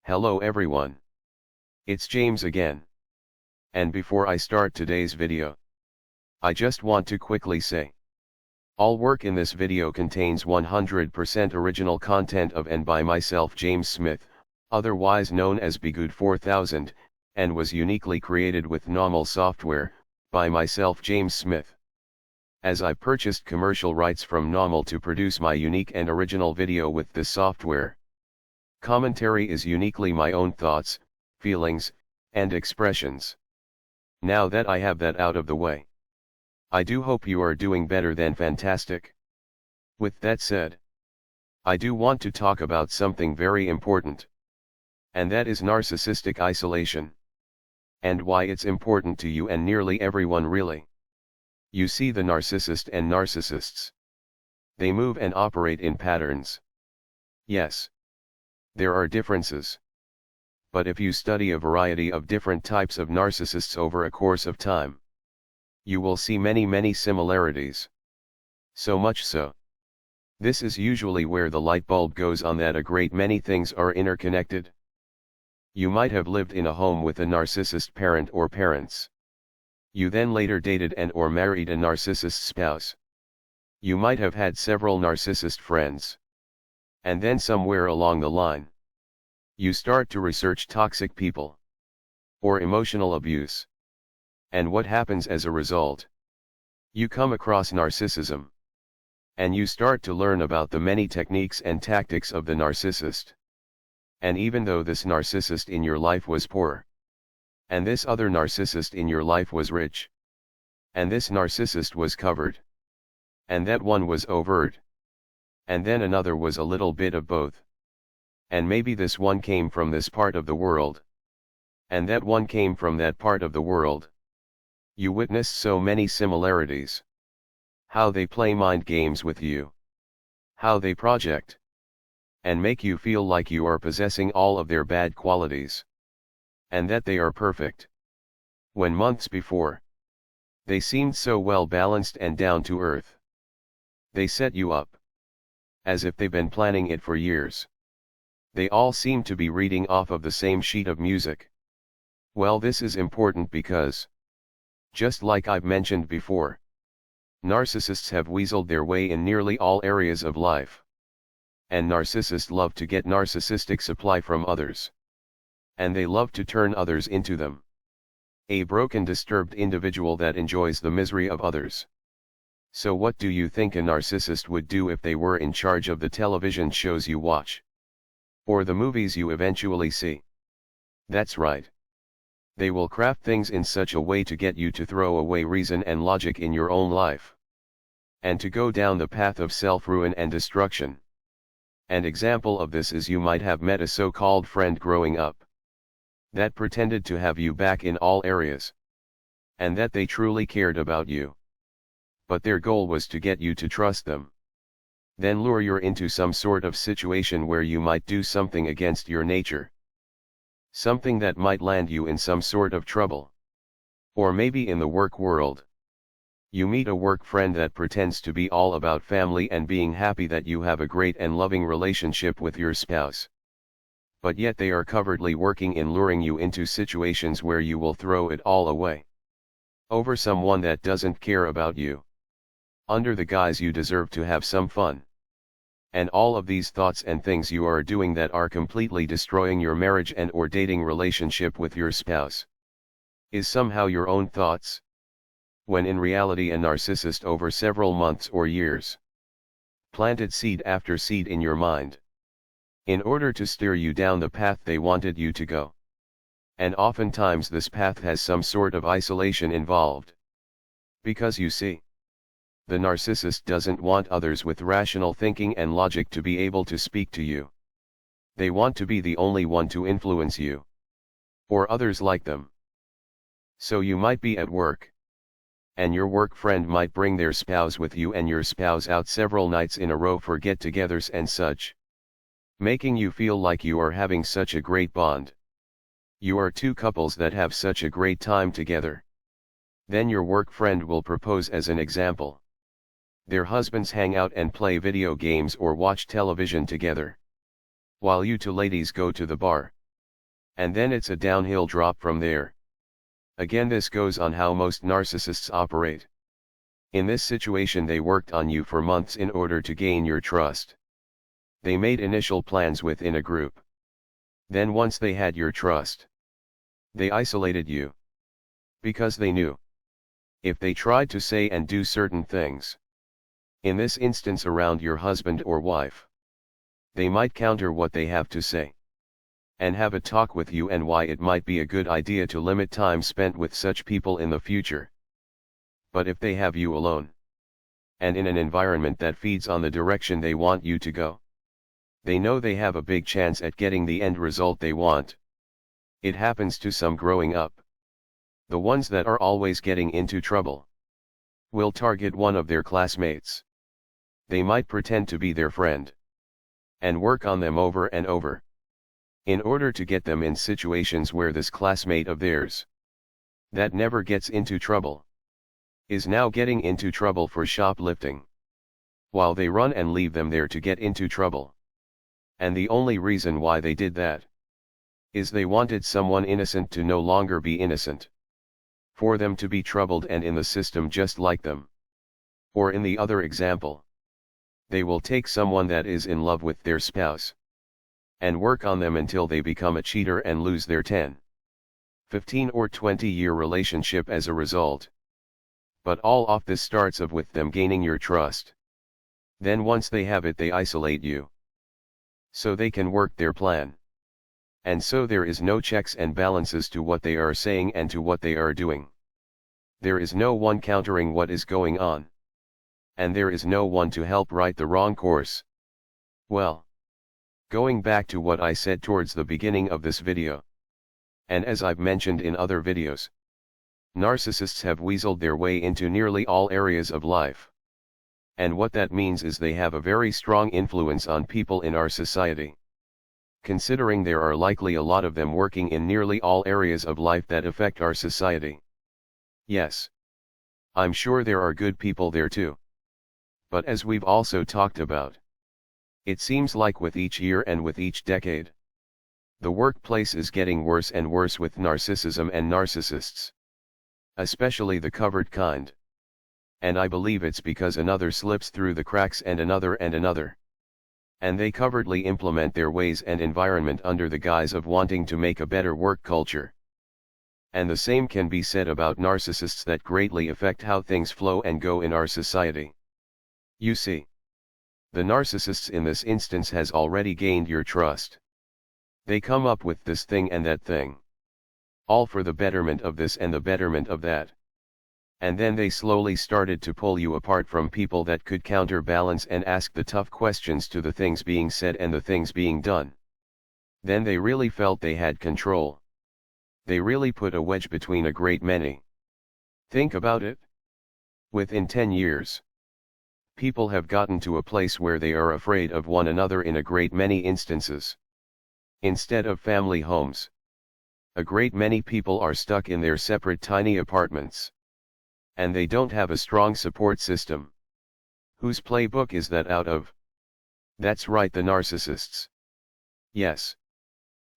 Hello everyone. It's James again. And before I start today's video, I just want to quickly say, all work in this video contains 100% original content of and by myself, James Smith, otherwise known as Bgood 4000, and was uniquely created with NAWMAL software, by myself, James Smith. As I purchased commercial rights from NAWMAL to produce my unique and original video with this software. Commentary is uniquely my own thoughts, feelings, and expressions. Now that I have that out of the way, I do hope you are doing better than fantastic. With that said, I do want to talk about something very important. And that is narcissistic isolation. And why it's important to you and nearly everyone really. You see, the narcissist and narcissists, they move and operate in patterns. Yes, there are differences. But if you study a variety of different types of narcissists over a course of time, you will see many similarities. So much so, this is usually where the light bulb goes on that a great many things are interconnected. You might have lived in a home with a narcissist parent or parents. You then later dated and or married a narcissist spouse. You might have had several narcissist friends. And then somewhere along the line, you start to research toxic people or emotional abuse. And what happens as a result? You come across narcissism. And you start to learn about the many techniques and tactics of the narcissist. And even though this narcissist in your life was poor, and this other narcissist in your life was rich, and this narcissist was covered, and that one was overt, and then another was a little bit of both. And maybe this one came from this part of the world, and that one came from that part of the world. You witnessed so many similarities. How they play mind games with you. How they project and make you feel like you are possessing all of their bad qualities. And that they are perfect. When months before, they seemed so well balanced and down to earth. They set you up as if they've been planning it for years. They all seem to be reading off of the same sheet of music. Well, this is important because, just like I've mentioned before, narcissists have weaseled their way in nearly all areas of life. And narcissists love to get narcissistic supply from others. And they love to turn others into them. A broken, disturbed individual that enjoys the misery of others. So what do you think a narcissist would do if they were in charge of the television shows you watch? Or the movies you eventually see? That's right. They will craft things in such a way to get you to throw away reason and logic in your own life. And to go down the path of self-ruin and destruction. An example of this is you might have met a so-called friend growing up that pretended to have you back in all areas, and that they truly cared about you. But their goal was to get you to trust them. Then lure you into some sort of situation where you might do something against your nature. Something that might land you in some sort of trouble. Or maybe in the work world. You meet a work friend that pretends to be all about family and being happy that you have a great and loving relationship with your spouse. But yet they are covertly working in luring you into situations where you will throw it all away. Over someone that doesn't care about you. Under the guise you deserve to have some fun. And all of these thoughts and things you are doing that are completely destroying your marriage and or dating relationship with your spouse. Is somehow your own thoughts. When in reality a narcissist over several months or years planted seed after seed in your mind, in order to steer you down the path they wanted you to go. And oftentimes this path has some sort of isolation involved. Because you see, the narcissist doesn't want others with rational thinking and logic to be able to speak to you. They want to be the only one to influence you. Or others like them. So you might be at work. And your work friend might bring their spouse with you and your spouse out several nights in a row for get-togethers and such. Making you feel like you are having such a great bond. You are two couples that have such a great time together. Then your work friend will propose as an example. Their husbands hang out and play video games or watch television together. While you two ladies go to the bar, And then it's a downhill drop from there. Again, this goes on how most narcissists operate. In this situation, they worked on you for months in order to gain your trust. They made initial plans within a group. Then once they had your trust, they isolated you. Because they knew, if they tried to say and do certain things, in this instance around your husband or wife, they might counter what they have to say, and have a talk with you and why it might be a good idea to limit time spent with such people in the future. But if they have you alone, and in an environment that feeds on the direction they want you to go, they know they have a big chance at getting the end result they want. It happens to some growing up. The ones that are always getting into trouble will target one of their classmates. They might pretend to be their friend and work on them over and over, in order to get them in situations where this classmate of theirs, that never gets into trouble, is now getting into trouble for shoplifting, while they run and leave them there to get into trouble. And the only reason why they did that is they wanted someone innocent to no longer be innocent, for them to be troubled and in the system just like them. Or in the other example, they will take someone that is in love with their spouse and work on them until they become a cheater and lose their 10, 15 or 20-year relationship as a result. But all of this starts off with them gaining your trust. Then once they have it, they isolate you, so they can work their plan. And so there is no checks and balances to what they are saying and to what they are doing. There is no one countering what is going on. And there is no one to help right the wrong course. Well, going back to what I said towards the beginning of this video, and as I've mentioned in other videos, narcissists have weaseled their way into nearly all areas of life. And what that means is they have a very strong influence on people in our society. Considering there are likely a lot of them working in nearly all areas of life that affect our society. Yes, I'm sure there are good people there too. But as we've also talked about, it seems like with each year and with each decade, the workplace is getting worse and worse with narcissism and narcissists. Especially the covered kind. And I believe it's because another slips through the cracks and another and another. And they covertly implement their ways and environment under the guise of wanting to make a better work culture. And the same can be said about narcissists that greatly affect how things flow and go in our society. You see, the narcissists in this instance has already gained your trust. They come up with this thing and that thing, all for the betterment of this and the betterment of that. And then they slowly started to pull you apart from people that could counterbalance and ask the tough questions to the things being said and the things being done. Then they really felt they had control. They really put a wedge between a great many. Think about it. Within 10 years, people have gotten to a place where they are afraid of one another in a great many instances. Instead of family homes, a great many people are stuck in their separate tiny apartments. And they don't have a strong support system. Whose playbook is that out of? That's right, the narcissists. Yes.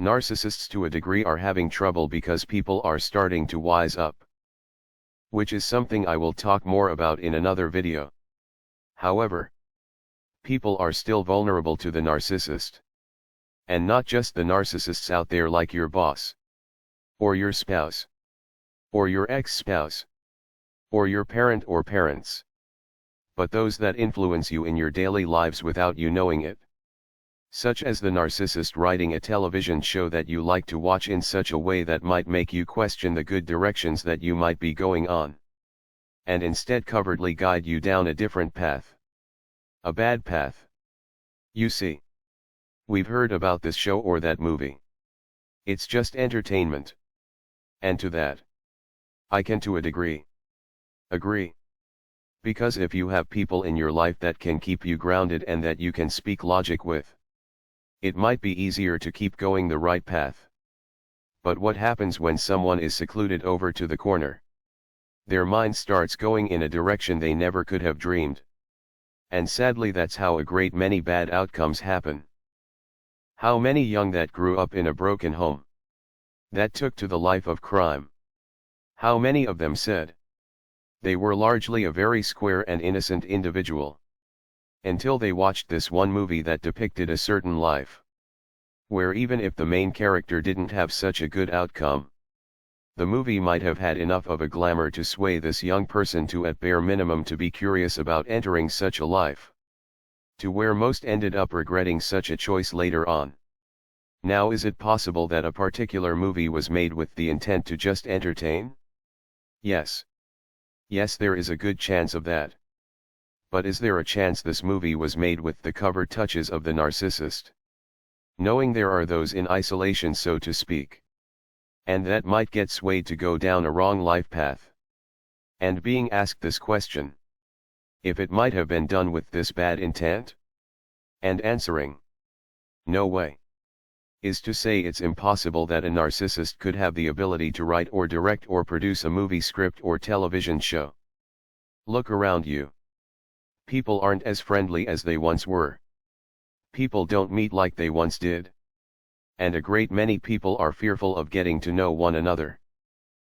Narcissists to a degree are having trouble because people are starting to wise up. Which is something I will talk more about in another video. However, people are still vulnerable to the narcissist. And not just the narcissists out there like your boss, or your spouse, or your ex-spouse, or your parent or parents, but those that influence you in your daily lives without you knowing it. Such as the narcissist writing a television show that you like to watch in such a way that might make you question the good directions that you might be going on, and instead covertly guide you down a different path. A bad path. You see, we've heard about this show or that movie. It's just entertainment. And to that, I can to a degree agree. Because if you have people in your life that can keep you grounded and that you can speak logic with, it might be easier to keep going the right path. But what happens when someone is secluded over to the corner? Their mind starts going in a direction they never could have dreamed. And sadly, that's how a great many bad outcomes happen. How many young that grew up in a broken home, that took to the life of crime. How many of them said they were largely a very square and innocent individual, until they watched this one movie that depicted a certain life, where even if the main character didn't have such a good outcome, the movie might have had enough of a glamour to sway this young person to at bare minimum to be curious about entering such a life, to where most ended up regretting such a choice later on. Now, is it possible that a particular movie was made with the intent to just entertain? Yes. Yes, there is a good chance of that. But is there a chance this movie was made with the covert touches of the narcissist, knowing there are those in isolation, so to speak, and that might get swayed to go down a wrong life path, and being asked this question, if it might have been done with this bad intent? And answering, no way, is to say it's impossible that a narcissist could have the ability to write or direct or produce a movie script or television show. Look around you. People aren't as friendly as they once were. People don't meet like they once did. And a great many people are fearful of getting to know one another.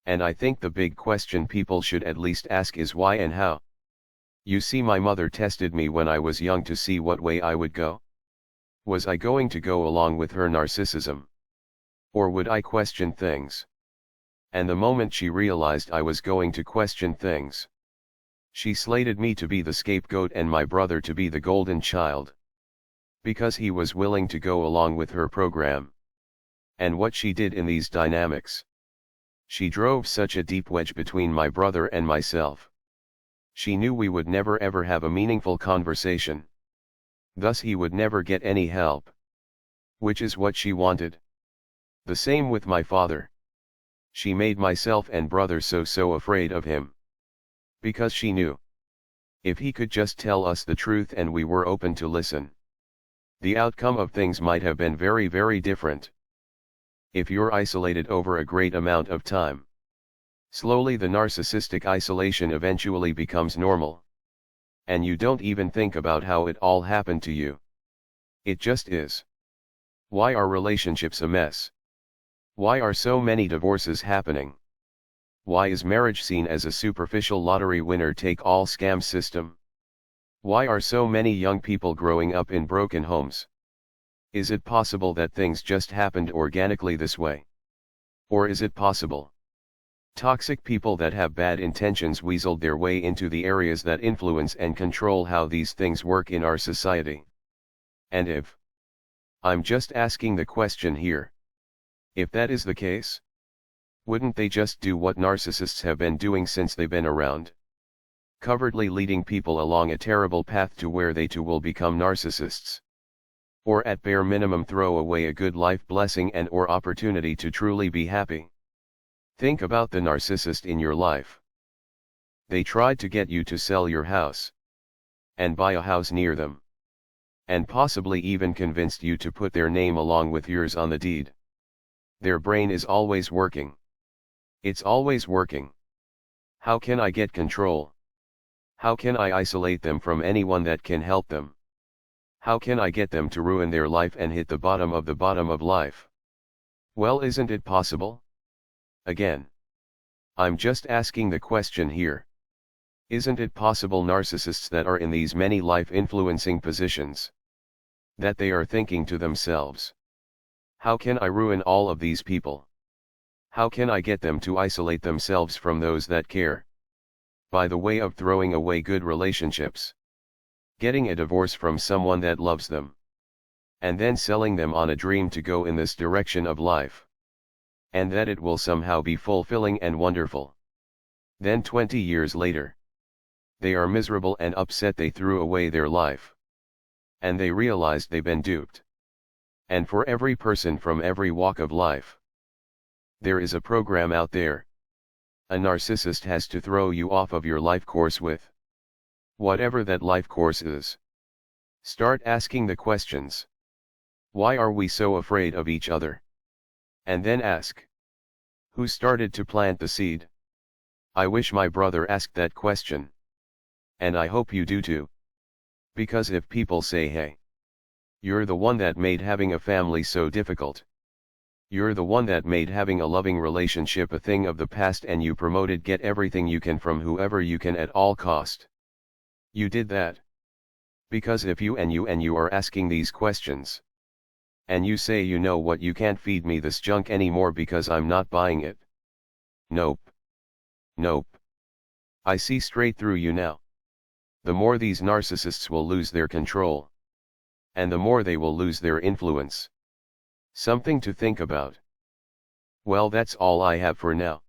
And I think the big question people should at least ask is why and how. You see, my mother tested me when I was young to see what way I would go. Was I going to go along with her narcissism? Or would I question things? And the moment she realized I was going to question things, she slated me to be the scapegoat and my brother to be the golden child, because he was willing to go along with her program. And what she did in these dynamics, she drove such a deep wedge between my brother and myself. She knew we would never ever have a meaningful conversation. Thus he would never get any help. Which is what she wanted. The same with my father. She made myself and brother so afraid of him. Because she knew, if he could just tell us the truth and we were open to listen, the outcome of things might have been very, very different. If you're isolated over a great amount of time, slowly the narcissistic isolation eventually becomes normal. And you don't even think about how it all happened to you. It just is. Why are relationships a mess? Why are so many divorces happening? Why is marriage seen as a superficial lottery winner-take-all scam system? Why are so many young people growing up in broken homes? Is it possible that things just happened organically this way? Or is it possible toxic people that have bad intentions weaseled their way into the areas that influence and control how these things work in our society? And if, I'm just asking the question here, if that is the case, wouldn't they just do what narcissists have been doing since they've been around? Covertly leading people along a terrible path to where they too will become narcissists. Or at bare minimum throw away a good life blessing and or opportunity to truly be happy. Think about the narcissist in your life. They tried to get you to sell your house and buy a house near them, and possibly even convinced you to put their name along with yours on the deed. Their brain is always working. It's always working. How can I get control? How can I isolate them from anyone that can help them? How can I get them to ruin their life and hit the bottom of life? Well, isn't it possible? Again, I'm just asking the question here. Isn't it possible narcissists that are in these many life-influencing positions, that they are thinking to themselves, how can I ruin all of these people? How can I get them to isolate themselves from those that care? By the way of throwing away good relationships, getting a divorce from someone that loves them, and then selling them on a dream to go in this direction of life, and that it will somehow be fulfilling and wonderful. Then 20 years later, they are miserable and upset they threw away their life. And they realized they've been duped. And for every person from every walk of life, there is a program out there. A narcissist has to throw you off of your life course with whatever that life course is. Start asking the questions. Why are we so afraid of each other? And then ask, who started to plant the seed? I wish my brother asked that question. And I hope you do too. Because if people say, hey, you're the one that made having a family so difficult, You're the one that made having a loving relationship a thing of the past, and you promoted get everything you can from whoever you can at all cost. You did that. Because if you are asking these questions, and you say you know what, you can't feed me this junk anymore because I'm not buying it. Nope. Nope. I see straight through you now. The more these narcissists will lose their control, and the more they will lose their influence. Something to think about. Well, that's all I have for now.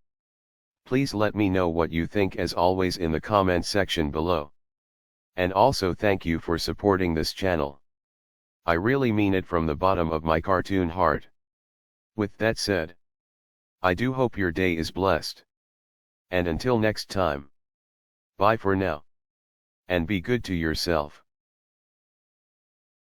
Please let me know what you think as always in the comment section below. And also thank you for supporting this channel. I really mean it from the bottom of my cartoon heart. With that said, I do hope your day is blessed. And until next time, bye for now. And be good to yourself.